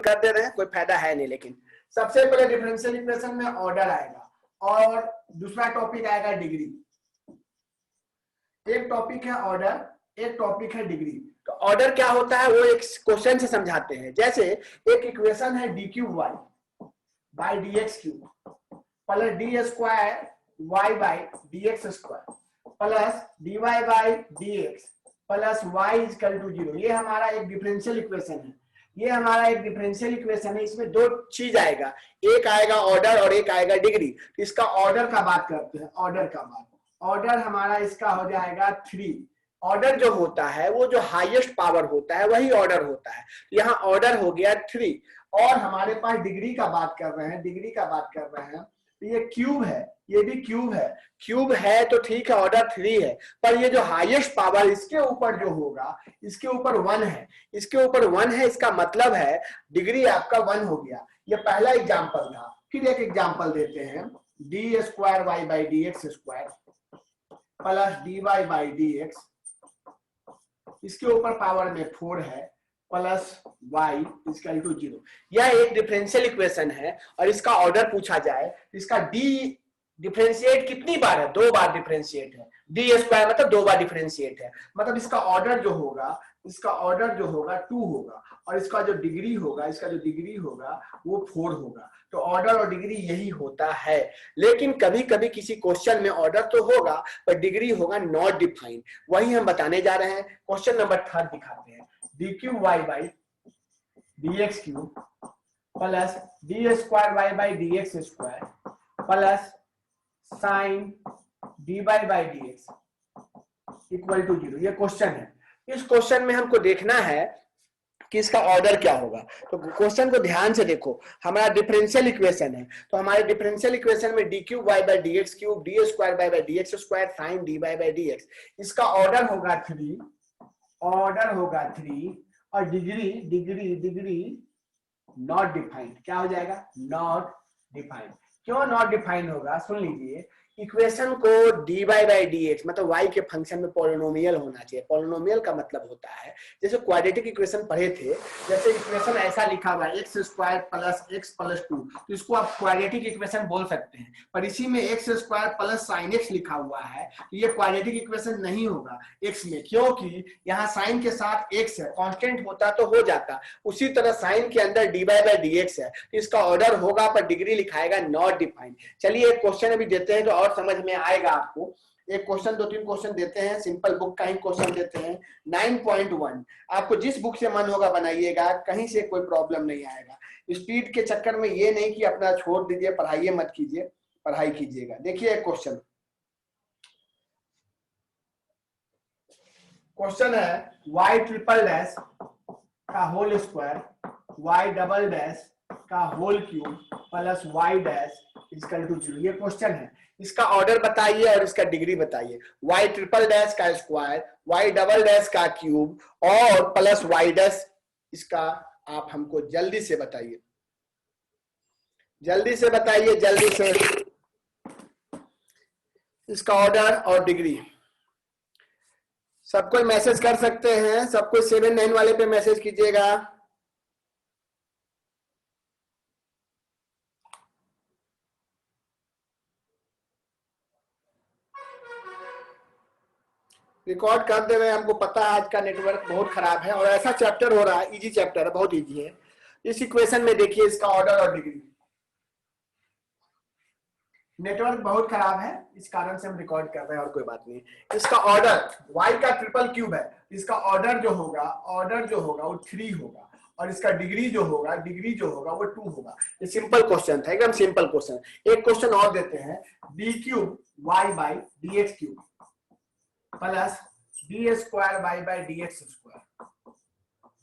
कर दे रहे हैं, कोई फायदा है नहीं। लेकिन सबसे पहले डिफरेंशियल इक्वेशन में ऑर्डर आएगा और दूसरा टॉपिक आएगा डिग्री। एक टॉपिक है ऑर्डर, एक टॉपिक है डिग्री। तो ऑर्डर क्या होता है वो एक क्वेश्चन से समझाते हैं। जैसे एक इक्वेशन है d cube y by d x cube plus d square y by d x square plus d y by d x plus y equal to 0। ये हमारा एक डिफरेंशियल इक्वेशन है। ये हमारा एक डिफरेंशियल इक्वेशन है। इसमें दो चीज आएगा, एक आएगा ऑर्डर और एक आएगा डिग्री। तो इसका ऑर्डर का बात करते हैं। ऑर्डर का बात, ऑर्डर हमारा इसका हो जाएगा 3। ऑर्डर जो होता है वो जो हाईएस्ट पावर होता है वही ऑर्डर होता है। यहाँ ऑर्डर हो गया 3। और हमारे पास डिग्री का बात कर रहे हैं, डिग्री का बात कर रहे हैं। तो ये क्यूब है, ये भी क्यूब है। क्यूब है तो ठीक है, ऑर्डर 3 है, पर ये जो हाईएस्ट पावर इसके ऊपर जो होगा, इसके ऊपर 1 है, इसके ऊपर 1 है। इसका मतलब है डिग्री आपका 1 हो गया। ये पहला एग्जाम्पल था। फिर एक एग्जाम्पल देते हैं, d square y by d x square plus d y by d x, इसके ऊपर पावर में 4 है, प्लस y इक्वल टू 0। यह एक डिफरेंशियल इक्वेशन है और इसका ऑर्डर पूछा जाए, इसका d डिफरेंशिएट कितनी बार है? 2 बार डिफरेंशिएट है। डी स्क्वायर मतलब 2 बार डिफरेंशिएट है, मतलब इसका ऑर्डर जो होगा, इसका ऑर्डर जो होगा 2 होगा और इसका जो डिग्री होगा, इसका जो डिग्री होगा वो 4 होगा। तो ऑर्डर और डिग्री यही होता है। लेकिन कभी कभी किसी क्वेश्चन में ऑर्डर तो होगा पर डिग्री होगा नॉट डिफाइंड। वही हम बताने जा रहे हैं। क्वेश्चन नंबर 3 दिखाते हैं, d cube y by d x cube plus d square y by d x square plus sine d y by d x equal to 0। ये क्वेश्चन है। इस क्वेश्चन में हमको देखना है कि इसका ऑर्डर क्या होगा। तो क्वेश्चन को ध्यान से देखो, हमारा डिफरेंशियल इक्वेशन है। तो हमारे डिफरेंशियल इक्वेशन में d cube y by d x cube d square y by d x square sine d y by d x, इसका ऑर्डर होगा 3, ऑर्डर होगा 3 और degree degree degree not defined. क्या हो जाएगा? Not defined. क्यों not defined होगा? सुन लीजिए, इक्वेशन को dy बाई डी एक्स मतलब y के फंक्शन में पॉलिनोमियल होना चाहिए। पॉलिनोमियल का मतलब होता है, जैसे क्वाड्रेटिक इक्वेशन पढ़े थे, जैसे इक्वेशन ऐसा लिखा हुआ है x square plus x plus 2, तो इसको आप क्वाड्रेटिक इक्वेशन बोल सकते हैं। पर इसी में x square plus sine x लिखा हुआ है, तो ये क्वाड्रेटिक इक्वेशन नहीं होगा एक्स में, क्योंकि यहाँ साइन के साथ एक्स है, कॉन्स्टेंट होता तो हो जाता। उसी तरह साइन के अंदर dy बाई डी एक्स है, तो इसका ऑर्डर होगा पर डिग्री लिखाएगा नॉट डिफाइंड। चलिए एक क्वेश्चन अभी देते हैं तो और समझ में आएगा आपको। एक क्वेश्चन, 2-3 क्वेश्चन देते हैं, सिंपल बुक का ही क्वेश्चन देते हैं। 9.1 आपको जिस बुक से मन होगा बनाइएगा, कहीं से कोई प्रॉब्लम नहीं आएगा। स्पीड के चक्कर में ये नहीं कि अपना छोड़ दीजिए, पढ़ाइए मत कीजिए, पढ़ाई कीजिएगा। देखिए एक क्वेश्चन, क्वेश्चन है y ट्रिपल डैश का whole square y double dash का whole cube plus y dash equal to 0। ये क्वेश्चन है। इसका ऑर्डर बताइए और इसका डिग्री बताइए। y ट्रिपल डैश का स्क्वायर, y डबल डैश का क्यूब और प्लस y डैश, इसका आप हमको जल्दी से बताइए, जल्दी से बताइए, जल्दी से इसका ऑर्डर और डिग्री। सब कोई मैसेज कर सकते हैं, सब कोई 7-9 वाले पे मैसेज कीजिएगा। रिकॉर्ड कर दे रहे हैं, हमको पता है आज का नेटवर्क बहुत खराब है और ऐसा चैप्टर हो रहा है, इजी चैप्टर है, बहुत इजी है। इस इक्वेशन में देखिए इसका ऑर्डर और डिग्री। नेटवर्क बहुत खराब है, इस कारण से हम रिकॉर्ड कर रहे हैं और कोई बात नहीं। इसका ऑर्डर y का ट्रिपल क्यूब है, इसका ऑर्डर जो होगा, ऑर्डर जो होगा वो 3 होगा और इसका डिग्री जो होगा, डिग्री जो होगा वो 2 होगा। ये सिंपल क्वेश्चन था, एकदम सिंपल क्वेश्चन। एक क्वेश्चन और देते हैं, d cube y by d x cube plus d square y by d x square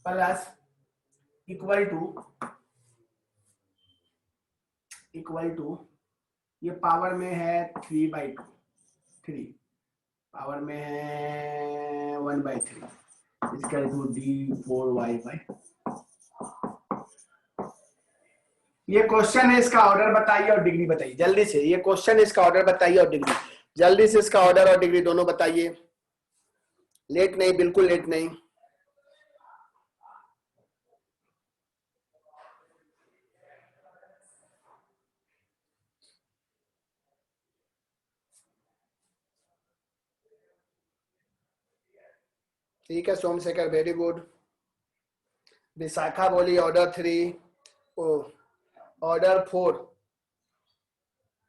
plus equal to ये पावर में है 3/2, 3 पावर में है 1/3 इक्वल टू d4y बाई। ये क्वेश्चन है, इसका ऑर्डर बताइए और डिग्री बताइए जल्दी से। ये क्वेश्चन है, इसका ऑर्डर बताइए और डिग्री जल्दी से, इसका ऑर्डर और डिग्री दोनों बताइए। लेट नहीं, बिल्कुल लेट नहीं। ठीक है सोमशेखर, वेरी गुड। विशाखा बोली ऑर्डर 3, ऑर्डर 4,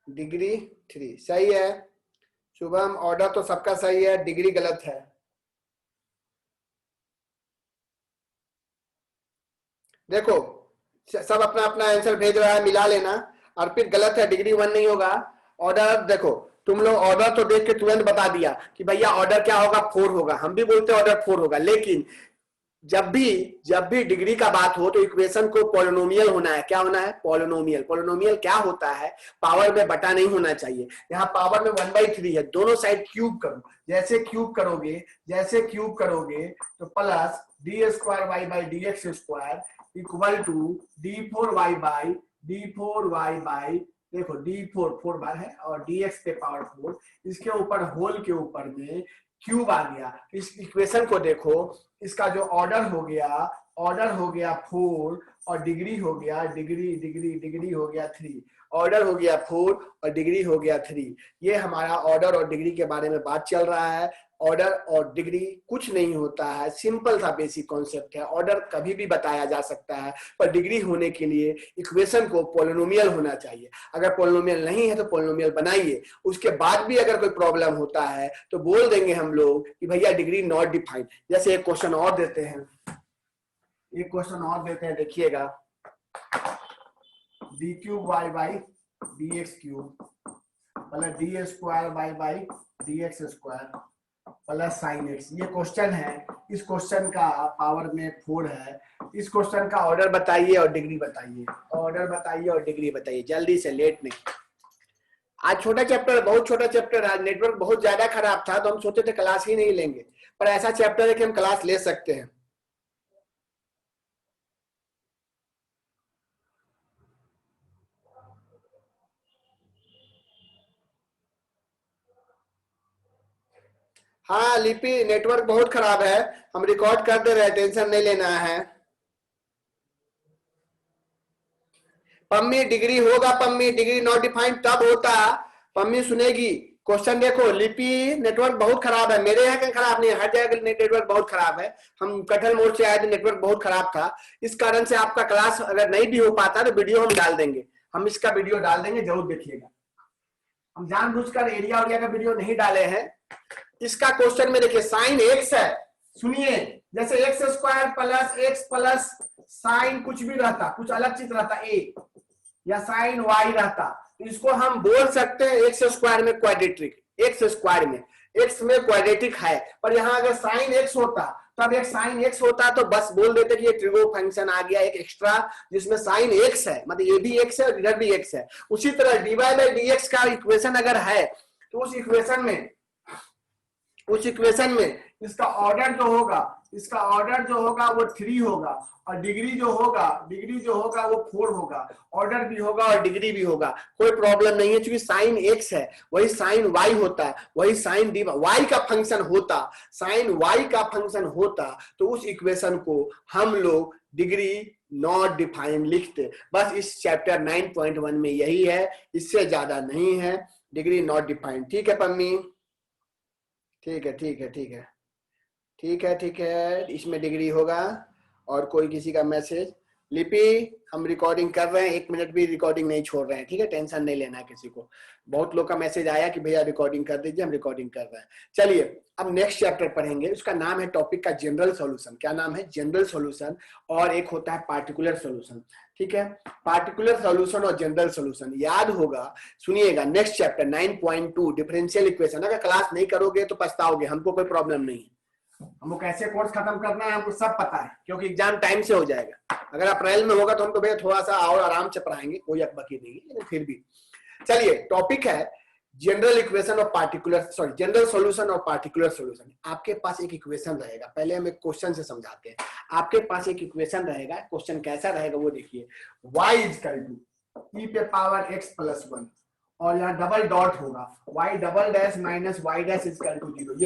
डिग्री 3, सही है। शुभम ऑर्डर तो सबका सही है, डिग्री गलत है। देखो सब अपना अपना आंसर भेज रहा है, मिला लेना। अर्पित गलत है, डिग्री 1 नहीं होगा। ऑर्डर देखो, तुम लोग ऑर्डर तो देख के तुरंत बता दिया कि भैया ऑर्डर क्या होगा, 4 होगा। हम भी बोलते हैं ऑर्डर 4 होगा, लेकिन जब भी डिग्री का बात हो तो इक्वेशन को पॉलिनोमियल होना है। क्या होना है? पॉलिनोमियल। पॉलिनोमियल क्या होता है? पावर में बटा नहीं होना चाहिए। यहाँ पावर में 1/3 है, दोनों साइड क्यूब करो। जैसे क्यूब करोगे तो plus d square y by d x square equal to d4y by देखो d4 बार है और dx के पावर 4, इसके ऊपर होल के ऊपर में क्यूब आ गया। इस इक्वेशन को देखो, इसका जो ऑर्डर हो गया 4 और डिग्री हो गया डिग्री हो गया 3। ऑर्डर हो गया 4 और डिग्री हो गया 3। ये हमारा ऑर्डर और डिग्री के बारे में बात चल रहा है। ऑर्डर और डिग्री कुछ नहीं होता है, सिंपल सा बेसिक कॉन्सेप्ट है। ऑर्डर कभी भी बताया जा सकता है, पर डिग्री होने के लिए इक्वेशन को पॉलिनोमियल होना चाहिए। अगर पॉलिनोमियल नहीं है तो पॉलिनोमियल बनाइए। उसके बाद भी अगर कोई प्रॉब्लम होता है तो बोल देंगे हम लोग कि भैया डिग्री नॉट डिफाइंड। जैसे एक क्वेश्चन और देते हैं, देखिएगा, d cube y by d x cube plus d square y by d x square plus sine x. ये क्वेश्चन है। इस क्वेश्चन का पावर में 4 है। इस क्वेश्चन का ऑर्डर बताइए और डिग्री बताइए। जल्दी से, लेट नहीं। आज छोटा चैप्टर, बहुत छोटा चैप्टर। आज नेटवर्क बहुत ज्यादा खराब था तो हम सोचे थे क्लास ही नहीं लेंगे, पर ऐसा चैप्टर है कि हम क्लास ले सकते हैं। हाँ लिपि, नेटवर्क बहुत खराब है, हम रिकॉर्ड कर दे रहे हैं, टेंशन नहीं लेना है। पम्मी डिग्री होगा, पम्मी डिग्री नॉट डिफाइंड तब होता। पम्मी सुनेगी क्वेश्चन। देखो लिपि, नेटवर्क बहुत खराब है, मेरे यहाँ खराब नहीं है, हर जगह नेटवर्क बहुत खराब है। हम कटहल मोड़ से आए थे, नेटवर्क बहुत खराब था। इस कारण से आपका क्लास अगर नहीं भी हो पाता तो वीडियो हम डाल देंगे, हम इसका वीडियो डाल देंगे, जरूर देखिएगा। हम जानबूझकर एरिया का वीडियो नहीं डाले हैं। इसका क्वेश्चन में देखिए साइन एक्स है, सुनिए, जैसे x square plus x plus sign कुछ भी रहता, कुछ अलग चीज रहता ए, या साइन वाई रहता, तो इसको हम बोल सकते हैं एक्स स्क्वायर में क्वाड्रेटिक। एक्स स्क्वायर में एक्स में क्वाड्रेटिक है, पर यहाँ अगर साइन एक्स होता तब एक साइन एक्स होता तो बस बोल देते कि ये ट्रिगो फंक्शन आ गया एक एक्स्ट्रा, जिसमें साइन एक्स है, मतलब ये भी एक्स है और इधर भी एक्स है। उसी तरह dy बाई dx का इक्वेशन अगर है तो उस इक्वेशन में इसका ऑर्डर जो होगा वो 3 होगा, और डिग्री जो होगा वो 4 होगा। ऑर्डर भी होगा और डिग्री भी होगा, कोई प्रॉब्लम नहीं है, क्योंकि साइन एक्स है वही साइन वाई होता है, वही साइन डी वाई का फंक्शन होता, साइन वाई का फंक्शन होता, तो उस इक्वेशन को हम लोग डिग्री नॉट डिफाइंड लिखते। बस इस चैप्टर 9.1 में यही है, इससे ज्यादा नहीं है, डिग्री नॉट डिफाइंड। ठीक है पम्मी? ठीक है, इसमें डिग्री होगा। और कोई किसी का मैसेज? लिपि हम रिकॉर्डिंग कर रहे हैं, 1 मिनट भी रिकॉर्डिंग नहीं छोड़ रहे हैं, ठीक है, टेंशन नहीं लेना है किसी को। बहुत लोग का मैसेज आया कि भैया रिकॉर्डिंग कर दीजिए, हम रिकॉर्डिंग कर रहे हैं। चलिए अब नेक्स्ट चैप्टर पढ़ेंगे, उसका नाम है टॉपिक का जनरल सॉल्यूशन। क्या नाम है? General solution. और एक होता है पार्टिकुलर सॉल्यूशन, ठीक है। पार्टिकुलर सॉल्यूशन और जनरल सॉल्यूशन याद होगा, सुनिएगा। Next chapter 9.2 differential equation. अगर क्लास नहीं करोगे तो पछताओगे, हमको कोई प्रॉब्लम नहीं है, हमको कैसे कोर्स खत्म करना है हमको सब पता है, क्योंकि एग्जाम टाइम से हो जाएगा। अगर अप्रैल में होगा तो हमको भैया थोड़ा सा और आराम से पढ़ाएंगे, कोई अकबकी नहीं है, लेकिन फिर भी। चलिए टॉपिक है जनरल इक्वेशन और जनरल सॉल्यूशन और पार्टिकुलर सॉल्यूशन। आपके पास एक इक्वेशन रहेगा, पहले हम एक क्वेश्चन से समझाते हैं। आपके पास एक इक्वेशन रहेगा, क्वेश्चन कैसा रहेगा वो देखिए। y = e पे पावर x + 1 और यहाँ डबल डॉट होगा y double dash minus y dash = 0।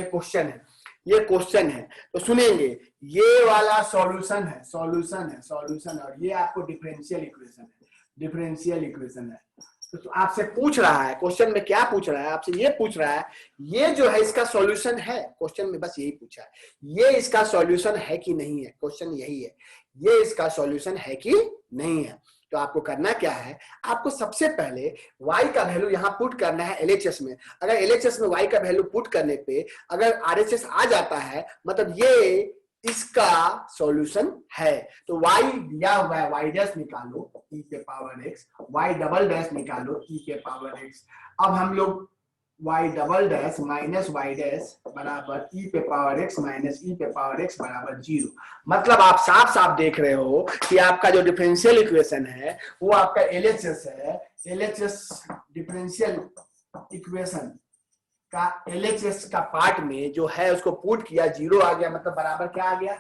ये क्वेश्चन है, तो सुनेंगे। ये वाला सॉल्यूशन है, और ये आपको डिफरेंशियल इक्वेशन है। तो आपसे पूछ रहा है, क्वेश्चन में क्या पूछ रहा है, आपसे ये पूछ रहा है ये जो है इसका सॉल्यूशन है, क्वेश्चन में बस यही पूछा है, ये इसका सॉल्यूशन है कि नहीं है, क्वेश्चन यही है, ये इसका सॉल्यूशन है कि नहीं है। तो आपको करना क्या है, आपको सबसे पहले y का वैल्यू यहां पुट करना है LHS में। अगर LHS में y का वैल्यू पुट करने पे अगर RHS आ जाता है, मतलब ये इसका सॉल्यूशन है। तो y दिया हुआ है, y डैश निकालो e के power x, y double dash निकालो e के पावर x। अब हम लोग y double dash minus y dash बराबर e पे पावर x माइनस e पे पावर x बराबर 0। मतलब आप साफ साफ देख रहे हो कि आपका जो डिफरेंशियल इक्वेशन है वो आपका LHS है। LHS डिफरेंशियल इक्वेशन का LHS का पार्ट में जो है उसको पुट किया, 0 आ गया, मतलब बराबर क्या आ गया,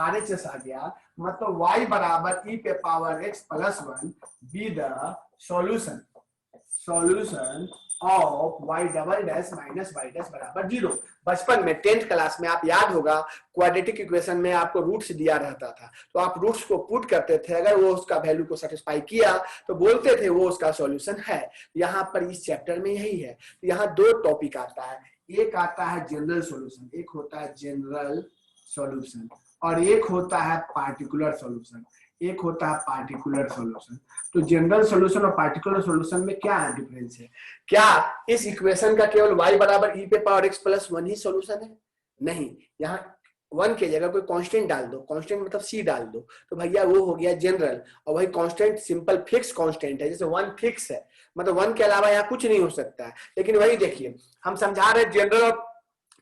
RHS आ गया। मतलब y बराबर e पे power x plus 1 be the solution of y double dash minus y dash बराबर 0। बचपन में 10th क्लास में आप याद होगा क्वाड्रेटिक इक्वेशन में आपको रूट्स दिया रहता था, तो आप रूट्स को पुट करते थे, अगर वो उसका वैल्यू को सेटिस्फाई किया तो बोलते थे वो उसका सॉल्यूशन है। यहाँ पर इस चैप्टर में यही है। तो यहाँ दो टॉपिक आता है, एक आता है जनरल सॉल्यूशन, एक होता है जनरल सॉल्यूशन और एक होता है पार्टिकुलर सॉल्यूशन, एक होता है पार्टिकुलर सॉल्यूशन। तो जनरल सॉल्यूशन और पार्टिकुलर सॉल्यूशन में क्या है डिफरेंस है? क्या इस इक्वेशन का केवल y बराबर e पे पावर x प्लस 1 ही सॉल्यूशन है? नहीं, यहाँ 1 की जगह कोई कांस्टेंट डाल दो, कांस्टेंट मतलब c डाल दो, तो भैया वो हो गया जनरल। और वही कांस्टेंट सिंपल फिक्स कांस्टेंट है, जैसे 1 फिक्स है, मतलब 1 के अलावा यहाँ कुछ नहीं हो सकता है। लेकिन वही देखिए हम समझा रहे जनरल और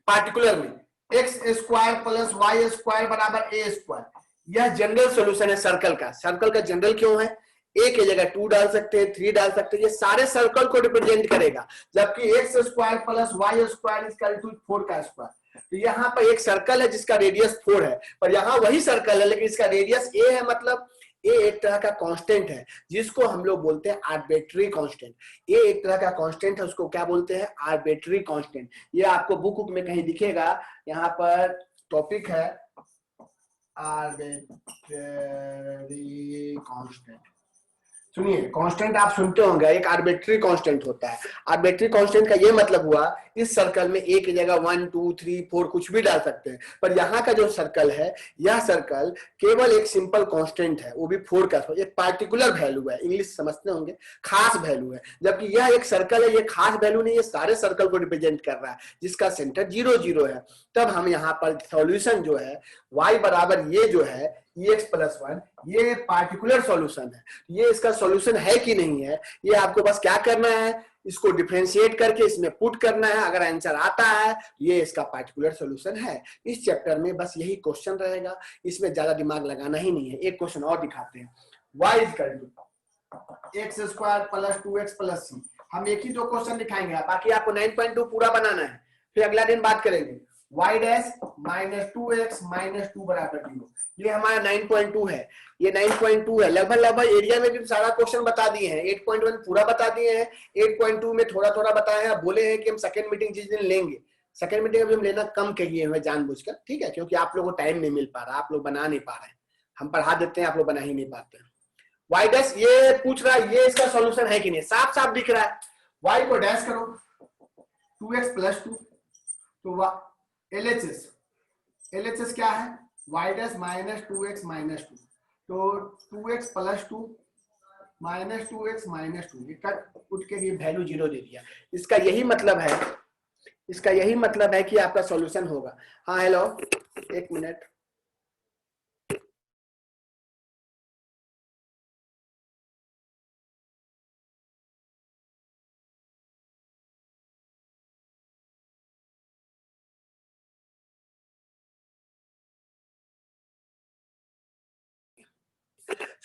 पार्टिकुलर में, x square plus y square बराबर ए स्क्वायर, यह जनरल सॉल्यूशन है सर्कल का। सर्कल का जनरल क्यों है? ए की जगह 2 डाल सकते हैं, 3 डाल सकते हैं, ये सारे सर्कल को रिप्रेजेंट करेगा। जबकि x square plus y square equal to 4 का स्क्वायर, तो यहाँ पर एक सर्कल है जिसका रेडियस 4 है, पर यहाँ वही सर्कल है लेकिन इसका रेडियस ए है। मतलब ए एक तरह का कांस्टेंट है जिसको हम लोग बोलते हैं आर्बिट्री कांस्टेंट। ए एक तरह का कांस्टेंट है, उसको क्या बोलते हैं? Arbitrary constant. ये आपको बुक में कहीं दिखेगा, यहाँ पर टॉपिक है आर्बिट्री कांस्टेंट। सुनिए, कांस्टेंट आप सुनते होंगे, एक आर्बिट्री कांस्टेंट होता है। आर्बिट्री कांस्टेंट का ये मतलब हुआ इस सर्कल में एक की जगह 1 2 3 4 कुछ भी डाल सकते हैं, पर यहाँ का जो सर्कल है, यह सर्कल केवल एक सिंपल कांस्टेंट है, वो भी 4 का, एक पार्टिकुलर वैल्यू है, इंग्लिश समझते होंगे, खास वैल्यू है। जबकि यह एक सर्कल है, ये खास वैल्यू नहीं, ये सारे सर्कल को रिप्रेजेंट कर रहा है जिसका सेंटर 0 0 है। तब हम यहाँ पर सॉल्यूशन जो है y बराबर ये जो है ex प्लस 1, ये पार्टिकुलर सॉल्यूशन है। ये इसका सॉल्यूशन है कि नहीं है, ये आपको बस क्या करना है, इसको डिफरेंशिएट करके इसमें पुट करना है। अगर आंसर आता है ये इसका पार्टिकुलर सॉल्यूशन है। इस चैप्टर में बस यही क्वेश्चन रहेगा, इसमें ज्यादा दिमाग लगाना ही नहीं है। एक क्वेश्चन और दिखाते हैं, y equal to x square plus 2x plus c। हम एक ही दो क्वेश्चन दिखाएंगे, बाकी आपको 9.2 पूरा बनाना है, फिर अगला दिन बात करेंगे। y dash minus 2x minus 2 बराबर 0, ये हमारा 9.2 है, ये 9.2 है। लगभग एरिया में भी सारा क्वेश्चन बता दिए हैं, 8.1 पूरा बता दिए हैं, 8.2 में थोड़ा थोड़ा बताया है। बोले हैं कि हम सेकंड मीटिंग जिस दिन लेंगे, सेकंड मीटिंग अभी हम लेना कम किए हुए जानबूझकर, ठीक है, क्योंकि आप लोगों को टाइम नहीं मिल पा रहा, आप लोग बना नहीं पा रहे हैं, हम पढ़ा देते हैं, आप लोग बना ही नहीं पाते हैं। y डैश ये पूछ रहा है, ये इसका सॉल्यूशन है कि नहीं, साफ साफ दिख रहा है। y को डैश करो 2x प्लस 2, तो LHS क्या है, y dash minus 2x minus 2, तो 2x plus 2 minus 2x minus 2, ये कट उठ के ये वैल्यू 0 दे दिया। इसका यही मतलब है, इसका यही मतलब है कि आपका सॉल्यूशन होगा। हाँ हेलो, एक मिनट,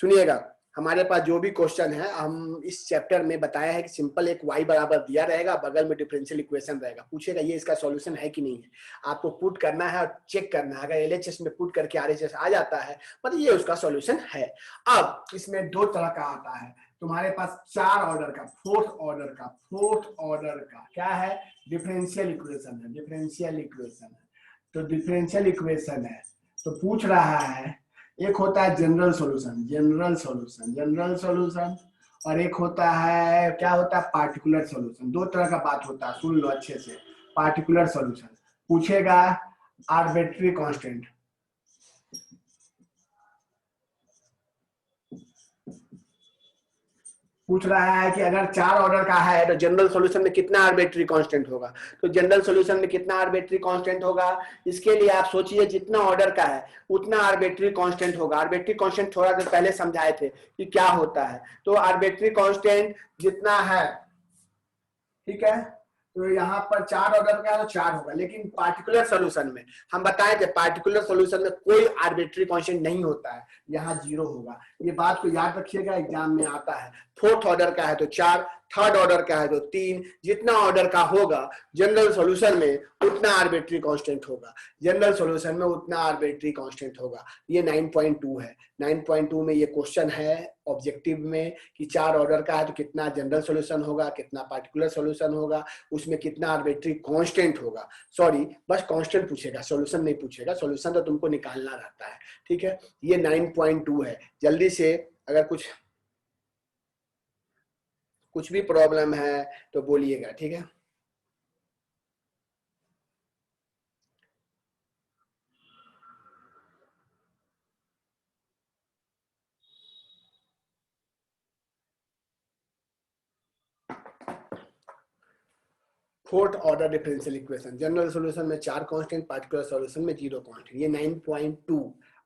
सुनिएगा। हमारे पास जो भी क्वेश्चन है, हम इस चैप्टर में बताया है कि सिंपल एक y बराबर दिया रहेगा, बगल में डिफरेंशियल इक्वेशन रहेगा, पूछेगा ये इसका सॉल्यूशन है कि नहीं है, आपको पुट करना है और चेक करना है। अगर LHS में पुट करके RHS आ जाता है मतलब ये उसका सॉल्यूशन है। अब इसमें दो तरह का आता है, तुम्हारे पास 4 ऑर्डर का, फोर्थ ऑर्डर का क्या है, डिफरेंशियल इक्वेशन है, डिफरेंशियल इक्वेशन है। तो डिफरेंशियल इक्वेशन है तो पूछ रहा है, एक होता है जनरल सॉल्यूशन, जनरल सॉल्यूशन और एक होता है, क्या होता है, पार्टिकुलर सॉल्यूशन। दो तरह का बात होता है, सुन लो अच्छे से। पार्टिकुलर सॉल्यूशन पूछेगा आर्बिट्री कांस्टेंट, पूछ रहा है कि अगर 4 ऑर्डर का है तो जनरल सॉल्यूशन में कितना आर्बिट्री कांस्टेंट होगा। तो जनरल सॉल्यूशन में कितना आर्बिट्री कांस्टेंट होगा, इसके लिए आप सोचिए जितना ऑर्डर का है उतना आर्बिट्री कांस्टेंट होगा। आर्बिट्री कांस्टेंट थोड़ा देर पहले समझाए थे कि क्या होता है। तो आर्बिट्री कांस्टेंट जितना है, ठीक है, तो यहाँ पर 4 ऑर्डर का है तो 4 होगा। लेकिन पार्टिकुलर सॉल्यूशन में हम बताए थे, पार्टिकुलर सॉल्यूशन में कोई आर्बिट्री कांस्टेंट नहीं होता है, यहाँ 0 होगा। ये बात को याद रखिएगा, एग्जाम में आता है। फोर्थ ऑर्डर का है तो 4, थर्ड ऑर्डर का है तो 3, जितना ऑर्डर का होगा जनरल सॉल्यूशन में उतना आर्बिट्री कांस्टेंट होगा, जनरल सॉल्यूशन में उतना आर्बिट्री कांस्टेंट होगा। ये 9.2 है। 9.2 में ये क्वेश्चन है ऑब्जेक्टिव में कि 4 ऑर्डर का है तो कितना जनरल सॉल्यूशन होगा, कितना पार्टिकुलर सॉल्यूशन होगा, उसमें कितना आर्बिट्री कांस्टेंट होगा। सॉरी, बस कांस्टेंट पूछेगा, सॉल्यूशन नहीं पूछेगा। सॉल्यूशन तो तुमको निकालना रहता है, ठीक है। ये 9.2 है। जल्दी से अगर कुछ भी प्रॉब्लम है तो बोलिएगा, ठीक है। Fourth order differential equation, general solution में 4 कांस्टेंट, पार्टिकुलर सॉल्यूशन में 0 कांस्टेंट। ये 9.2।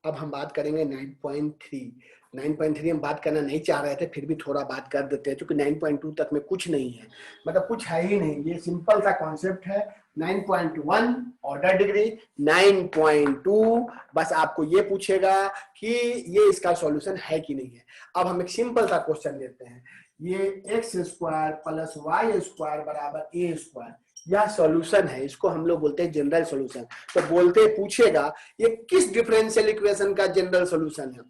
अब हम बात करेंगे 9.3। 9.3 हम बात करना नहीं चाह रहे थे, फिर भी थोड़ा बात कर देते हैं क्योंकि 9.2 तक में कुछ नहीं है, मतलब कुछ है ही नहीं। ये सिंपल सा कॉन्सेप्ट है। 9.1 ऑर्डर डिग्री, 9.2 बस आपको ये पूछेगा कि ये इसका सॉल्यूशन है कि नहीं है। अब हम एक सिंपल सा क्वेश्चन लेते हैं। ये x square plus y square बराबर ए स्क्वायर, यह सॉल्यूशन है, इसको हम लोग बोलते हैं जनरल सॉल्यूशन। तो बोलते पूछेगा ये किस डिफरेंशियल इक्वेशन का जनरल सॉल्यूशन है।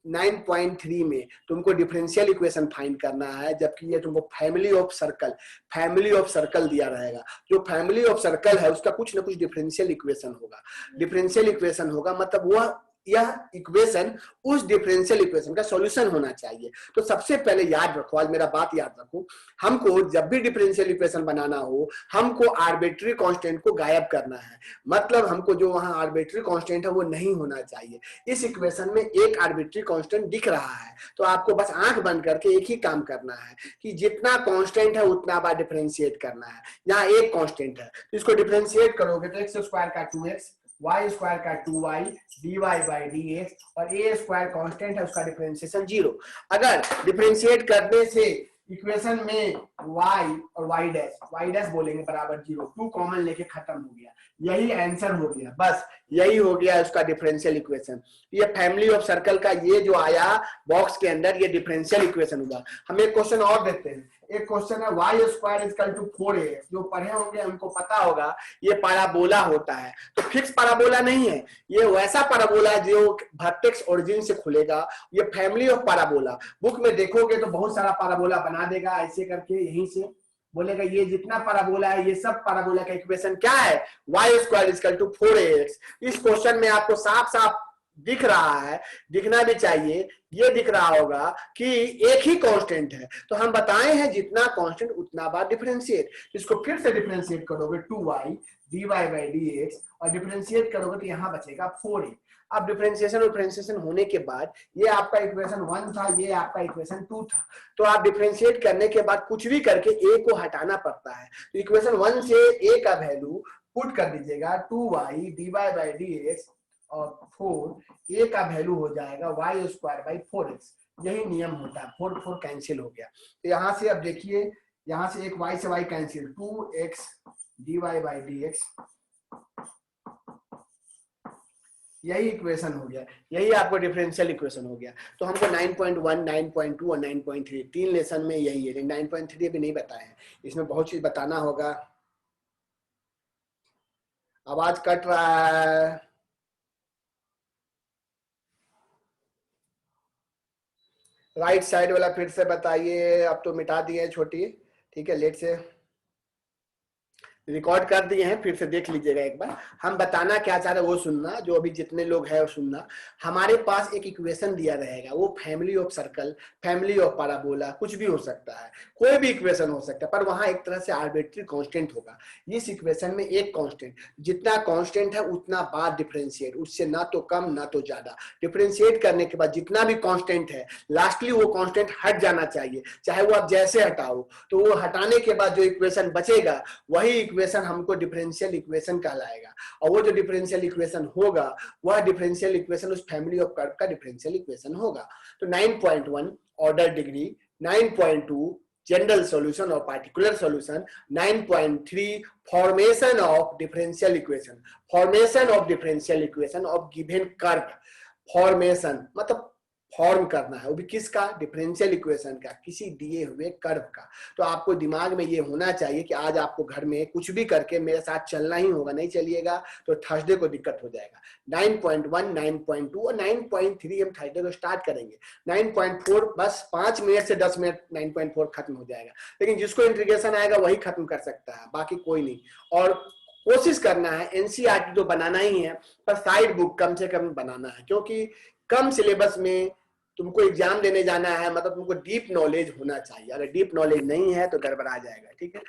9.3 में तुमको डिफरेंशियल इक्वेशन फाइंड करना है, जबकि ये तुमको फैमिली ऑफ सर्कल दिया रहेगा। जो फैमिली ऑफ सर्कल है उसका कुछ ना कुछ डिफरेंशियल इक्वेशन होगा। डिफरेंशियल इक्वेशन होगा मतलब वह यह इक्वेशन उस डिफरेंशियल इक्वेशन का सॉल्यूशन होना चाहिए। तो सबसे पहले याद रखो, आज मेरा बात याद रखो, हमको जब भी डिफरेंशियल इक्वेशन बनाना हो हमको आर्बिट्री कांस्टेंट को गायब करना है। मतलब हमको जो वहां आर्बिट्री कांस्टेंट है वो नहीं होना चाहिए। इस इक्वेशन में एक आर्बिट्री कांस्टेंट दिख रहा है तो आपको बस आंख बंद करके एक ही काम करना है कि जितना कांस्टेंट है उतना बार डिफरेंशिएट करना है। यहाँ एक कांस्टेंट है तो इसको डिफरेंशिएट करोगे तो एक्स स्क्वायर का 2x, वाई स्क्वायर का 2y, dy बाई dx, और ए स्क्वायर कांस्टेंट है उसका डिफरेंशिएशन 0। अगर डिफरेंशिएट करने से इक्वेशन में y और y डैश बोलेंगे बराबर 0, 2 कॉमन लेके खत्म हो गया, यही आंसर हो गया। बस यही हो गया उसका डिफरेंशियल इक्वेशन। ये फैमिली ऑफ सर्कल का ये जो आया बॉक्स के अंदर ये डिफरेंशियल इक्वेशन हुआ। हम एक क्वेश्चन और देते हैं। एक क्वेश्चन है y square equal to 4ax, जो पढ़े होंगे उनको पता होगा ये पैराबोला होता है। तो फिक्स पैराबोला नहीं है, ये वैसा पैराबोला जो वर्टेक्स ओरिजिन से खुलेगा। ये फैमिली ऑफ पैराबोला, बुक में देखोगे तो बहुत सारा पैराबोला बना देगा ऐसे करके, यहीं से बोलेगा ये जितना पैराबोला है ये सब पैराबोला का इक्वेशन क्या है, y square equal to 4ax। इस क्वेश्चन में आपको साफ साफ दिख रहा है, दिखना भी चाहिए, ये दिख रहा होगा कि एक ही कांस्टेंट है। तो हम बताए हैं जितना कांस्टेंट उतना बार डिफरेंशिएट। इसको फिर से डिफरेंशिएट करोगे 2y dy बाई dx, और डिफरेंशिएट करोगे तो यहाँ बचेगा 4a। अब डिफरेंशिएशन होने के बाद ये आपका इक्वेशन 1 था, ये आपका इक्वेशन 2 था। तो आप डिफरेंशिएट करने के बाद कुछ भी करके a को हटाना पड़ता है। तो इक्वेशन 1 से a का वैल्यू पुट कर दीजिएगा 2y dy बाई dx, और 4 a का वैल्यू हो जाएगा y स्क्वायर बाई 4x। यही नियम होता है। 4 4 कैंसिल हो गया। तो यहां से अब देखिए, यहां से एक y से y cancel, 2x dy by dx, यही इक्वेशन हो गया, यही आपको डिफरेंशियल इक्वेशन हो गया। तो हमको 9.1, 9.2 और 9.3 तीन लेसन में यही है। 9.3 अभी नहीं बताए हैं, इसमें बहुत चीज बताना होगा। आवाज कट रहा है। राइट साइड वाला फिर से बताइए। अब तो मिटा दिए छोटी, ठीक है, लेट से रिकॉर्ड कर दिए हैं, फिर से देख लीजिएगा एक बार। हम बताना क्या चाह रहे हैं वो सुनना, जो अभी जितने लोग हैं वो सुनना। हमारे पास एक इक्वेशन दिया रहेगा, वो family of circle, family of parabola, कुछ भी हो सकता है, कोई भी इक्वेशन हो सकता है, पर वहां एक तरह से आर्बिट्री कांस्टेंट होगा। इस इक्वेशन में एक कांस्टेंट, जितना कांस्टेंट है उतना बार डिफरेंशिएट, उससे ना तो कम ना तो ज्यादा। डिफरेंशिएट करने के बाद जितना भी कांस्टेंट है, लास्टली वो कांस्टेंट हट जाना चाहिए, चाहे वो आप जैसे हटाओ। तो वो हटाने के बाद जो इक्वेशन बचेगा वही इक्वेशन हमको डिफरेंशियल इक्वेशन कहलाएगा। और वो जो डिफरेंशियल इक्वेशन होगा, वह डिफरेंशियल इक्वेशन उस फैमिली ऑफ कर्व का डिफरेंशियल इक्वेशन होगा। तो 9.1 ऑर्डर डिग्री, 9.2 जनरल सॉल्यूशन और particular solution, 9.3 formation of differential equation, formation of differential equation of given curve. Formation मतलब फॉर्म करना है, वो भी किसका, डिफरेंशियल इक्वेशन का, किसी दिए हुए कर्व का। तो आपको दिमाग में ये होना चाहिए कि आज आपको घर में कुछ भी करके मेरे साथ चलना ही होगा, नहीं चलिएगा तो थर्सडे को दिक्कत हो जाएगा। 9.1, 9.2 और 9.3 हम थर्सडे को स्टार्ट करेंगे। 9.4 बस 5 मिनट से 10 मिनट 9.4 खत्म हो जाएगा, लेकिन जिसको इंटीग्रेशन आएगा वही खत्म कर सकता है, बाकी कोई नहीं। और कोशिश करना है एनसीईआरटी तो बनाना ही है, पर साइड बुक कम से कम बनाना है, क्योंकि कम सिलेबस में तुमको एग्जाम देने जाना है, मतलब तुमको डीप नॉलेज होना चाहिए। अगर डीप नॉलेज नहीं है तो गड़बड़ा जाएगा, ठीक है।